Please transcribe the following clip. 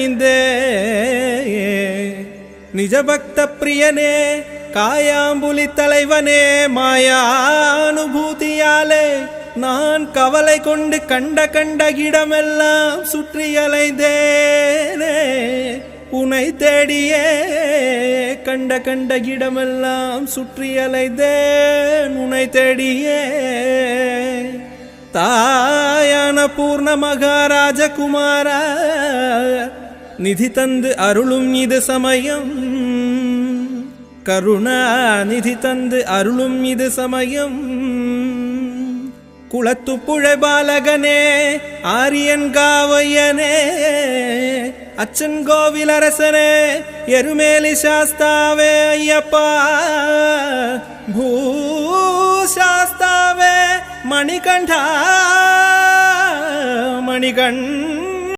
கனிந்தே நிஜபக்த பிரியனே காயாம்புலி தலைவனே மாயானுபூதியாலே நான் கவலை கொண்டு கண்ட கண்ட இடமெல்லாம் சுற்றி அலைந்தேனே உனை தேடியே கண்ட கண்ட இடமெல்லாம் சுற்றி அலைந்தேன் உனை தேடியே தாயான பூர்ண மகாராஜகுமாரா நிதி தந்து அருளும் இது சமயம் கருணா நிதி தந்து அருளும் இது சமயம் குளத்துப்புழை பாலகனே ஆரியன் காவையனே அச்சன் கோவில் அரசனே எருமேலி சாஸ்தாவே ஐயப்பா பூசாஸ்தாவே மணிகண்டா மணிகண்ட